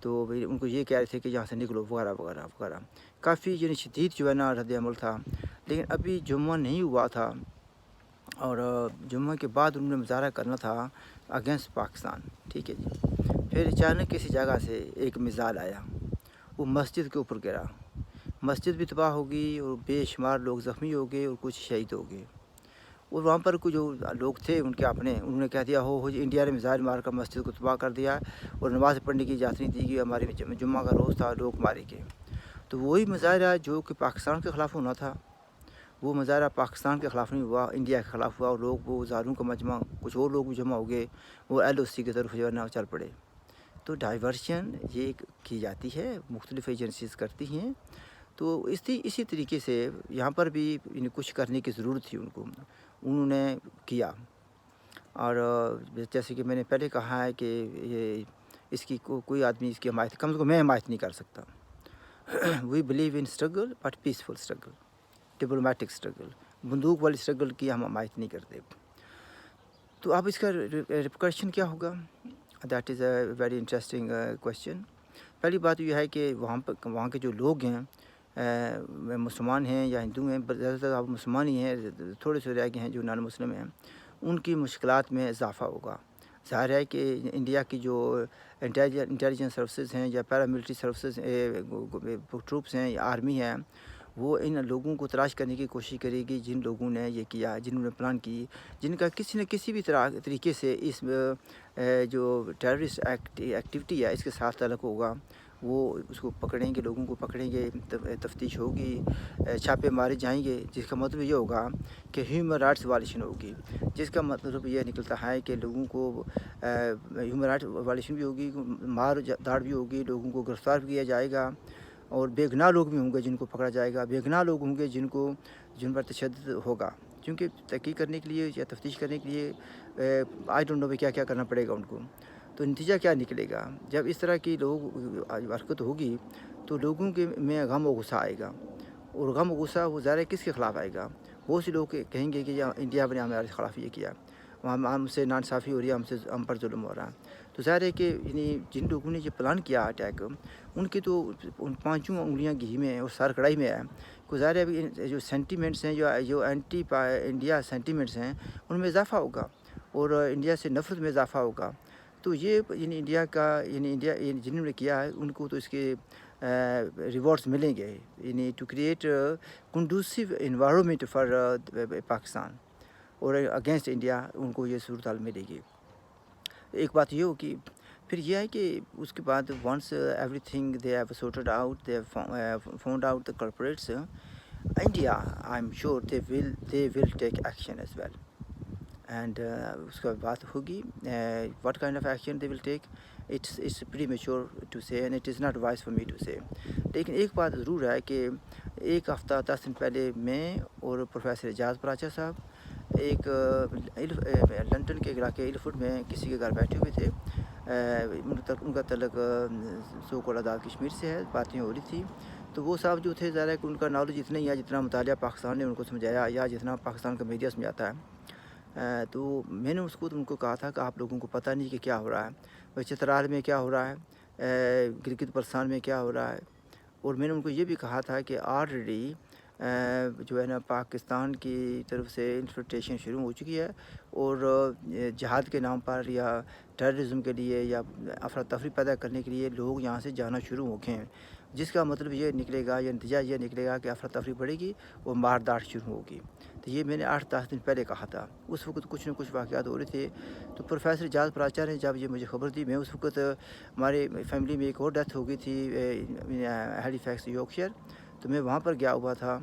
تو بھئی ان کو یہ کہہ رہے تھے کہ یہاں سے نکلو وغیرہ وغیرہ وغیرہ، کافی یعنی شدید جو ہے نا رد عمل تھا۔ لیکن ابھی جمعہ نہیں ہوا تھا، اور جمعہ کے بعد انہوں نے مظاہرہ کرنا تھا اگینسٹ پاکستان، ٹھیک ہے جی۔ پھر اچانک کسی جگہ سے ایک میزائل آیا، وہ مسجد کے اوپر گرا، مسجد بھی تباہ ہو گئی اور بے شمار لوگ زخمی ہو گئے اور کچھ شہید ہو گئے۔ اور وہاں پر کچھ جو لوگ تھے ان کے اپنے، انہوں نے کہہ دیا ہو جی انڈیا نے میزائل مار کر مسجد کو تباہ کر دیا اور نماز پڑھنے کی اجازت نہیں دی گئی، ہمارے جمعہ کا روز تھا، لوگ مارے گئے۔ تو وہی مظاہرہ جو کہ پاکستان کے خلاف ہونا تھا، وہ مظاہرہ پاکستان کے خلاف نہیں ہوا، انڈیا کے خلاف ہوا، اور لوگ وہ ہزاروں کا مجمع، کچھ اور لوگ بھی جمع ہو گئے، وہ LOC کی طرف جو ہے نا چل پڑے۔ تو ڈائیورشن یہ کی جاتی ہے، مختلف ایجنسیز کرتی ہیں۔ تو اسی طریقے سے یہاں پر بھی کچھ کرنے کی ضرورت تھی ان کو، انہوں نے کیا۔ اور جیسے کہ میں نے پہلے کہا ہے کہ یہ اس کی کوئی آدمی اس کی حمایت، کم از کم میں حمایت نہیں کر سکتا۔ We believe in struggle but peaceful struggle, diplomatic struggle, بندوق والی اسٹرگل کی ہم حمایت نہیں کرتے۔ تو اب اس کا ریپرکشن کیا ہوگا؟ That is a very interesting question. پہلی بات یہ ہے کہ وہاں کے جو لوگ ہیں، مسلمان ہیں یا ہندو ہیں، زیادہ تر اب مسلمان ہی ہیں، تھوڑے سے رہ گئے ہیں جو نان مسلم ہیں، ان کی مشکلات میں اضافہ ہوگا۔ ظاہر ہے کہ انڈیا کی جو انٹیلیجنس سروسز ہیں یا پیراملٹری سروسز ٹروپس ہیں یا آرمی ہے، وہ ان لوگوں کو تلاش کرنے کی کوشش کرے گی جن لوگوں نے یہ کیا، جنہوں نے پلان کی، جن کا کسی نہ کسی بھی طریقے سے اس جو ٹیررسٹ ایکٹیویٹی ہے اس کے ساتھ تعلق ہوگا۔ وہ اس کو پکڑیں گے، لوگوں کو پکڑیں گے، تفتیش ہوگی، چھاپے مارے جائیں گے، جس کا مطلب یہ ہوگا کہ ہیومن رائٹس وائلیشن ہوگی، جس کا مطلب یہ نکلتا ہے کہ لوگوں کو ہیومن رائٹس وائلیشن بھی ہوگی، مار داڑ بھی ہوگی، لوگوں کو گرفتار بھی کیا جائے گا، اور بے گناہ لوگ بھی ہوں گے جن کو پکڑا جائے گا، بے گناہ لوگ ہوں گے جن پر تشدد ہوگا، کیونکہ تحقیق کرنے کے لیے یا تفتیش کرنے کے لیے آئی ڈونٹ نو کیا کیا کرنا پڑے گا ان کو۔ تو نتیجہ کیا نکلے گا؟ جب اس طرح کی لوگ حرکت ہوگی تو لوگوں کے میں غم و غصہ آئے گا، اور غم و غصہ وہ ظاہر کس کے خلاف آئے گا؟ بہت سے لوگ کہیں گے کہ انڈیا نے ہمارے خلاف یہ کیا، ہم سے ناانصافی ہو رہی ہے، ہم پر ظلم ہو رہا ہے۔ تو ظاہر ہے کہ جن لوگوں نے یہ پلان کیا اٹیک، ان کی تو ان پانچوں انگلیاں گھی میں اور سر کڑائی میں ہے۔ کو ظاہر ہے جو سینٹیمنٹس ہیں، جو اینٹی انڈیا سینٹیمنٹس ہیں، ان میں اضافہ ہوگا اور انڈیا سے نفرت میں اضافہ ہوگا۔ تو یہ انڈیا کا انڈیا جنہوں نے کیا ہے ان کو تو اس کے ریوارڈس ملیں گے، to create conducive environment for Pakistan اور اگینسٹ انڈیا ان کو یہ صورتحال ملے گی۔ ایک بات یہ ہوگی، پھر یہ ہے کہ اس کے بعد once everything they have sorted out, they found out the culprits, India I am sure they will take action as well. And اس کا بات ہوگی what kind of action they will take, it's premature to say and it is not wise for me to say. لیکن ایک بات ضرور ہے کہ ایک ہفتہ 10 دن پہلے میں اور پروفیسر اعجاز پراچا صاحب ایک لندن کے علاقے ایلفورڈ میں کسی کے گھر بیٹھے ہوئے تھے، ان کا تعلق سو کال آزاد کشمیر سے ہے، باتیں ہو رہی تھی۔ تو وہ صاحب جو تھے، ظاہر ہے کہ ان کا نالج اتنا ہی ہے جتنا مطالعہ پاکستان نے ان کو سمجھایا یا جتنا پاکستان کا میڈیا سمجھاتا ہے۔ تو میں نے ان کو کہا تھا کہ آپ لوگوں کو پتہ نہیں کہ کیا ہو رہا ہے، چترال میں کیا ہو رہا ہے، گلگت بلتستان میں کیا ہو رہا ہے، اور میں نے ان کو یہ بھی کہا تھا کہ آلریڈی جو ہے نا پاکستان کی طرف سے انفلٹریشن شروع ہو چکی ہے، اور جہاد کے نام پر یا ٹیررزم کے لیے یا افراتفری پیدا کرنے کے لیے لوگ یہاں سے جانا شروع ہو گئے ہیں، جس کا مطلب یہ نکلے گا یا نتیجہ یہ نکلے گا کہ افراتفری بڑھے گی اور مار داڑ شروع ہوگی۔ تو یہ میں نے 8-10 دن پہلے کہا تھا، اس وقت کچھ نہ کچھ واقعات ہو رہے تھے۔ تو پروفیسر اعجاز پراچا نے جب یہ مجھے خبر دی، میں اس وقت ہمارے فیملی میں ایک اور ڈیتھ ہو گئی تھی ہیلی فیکس یارکشائر، تو میں وہاں پر گیا ہوا تھا،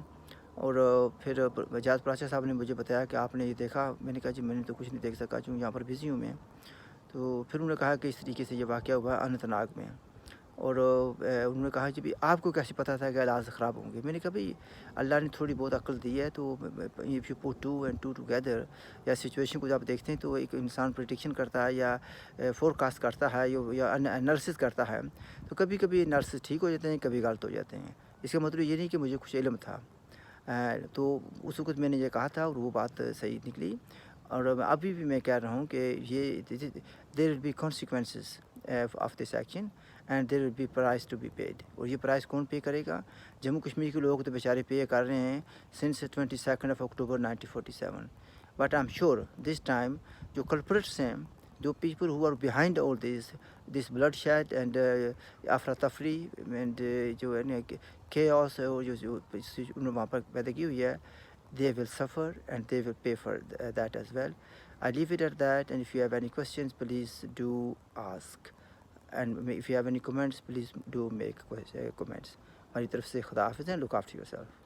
اور پھر اعجاز پراچا صاحب نے مجھے بتایا کہ آپ نے یہ دیکھا؟ میں نے کہا جی میں نے تو کچھ نہیں دیکھ سکا چونکہ یہاں پر بزی ہوں میں۔ تو پھر انہوں نے کہا کہ اس طریقے سے یہ واقعہ ہوا اننت ناگ میں، اور انہوں نے کہا کہ آپ کو کیسے پتہ تھا کہ حالات خراب ہوں گے؟ میں نے کہا بھائی اللہ نے تھوڑی بہت عقل دی ہے، تو if you put 2 and 2 together, یا سچویشن کو جب دیکھتے ہیں تو ایک انسان پریڈکشن کرتا ہے یا فورکاسٹ کرتا ہے یا انالیسس کرتا ہے، تو کبھی کبھی انالیسس ٹھیک ہو جاتے ہیں، کبھی غلط ہو جاتے ہیں۔ اس کا مطلب یہ نہیں کہ مجھے کچھ علم تھا، تو اس وقت میں نے یہ کہا تھا اور وہ بات صحیح نکلی، اور ابھی بھی میں کہہ رہا ہوں کہ یہ there will be consequences of this action, and there will be price to be paid. اور یہ پرائز کون پے کرے گا؟ جموں کشمیر کے لوگ تو بیچارے پے کر رہے ہیں since 22 October 1947. But I am sure this time جو کلپریٹس ہیں، جو people who are behind all this bloodshed and افراتفری اینڈ جو ہے نا کیوس اور جو انہوں نے وہاں پر پیدا کی ہوئی ہے، they will suffer and they will pay for that as well. I leave it at that, and if you have any questions, please do ask. And if you have any comments, please do make comments. ہماری طرف سے خدا حافظ ہیں. Look after yourself.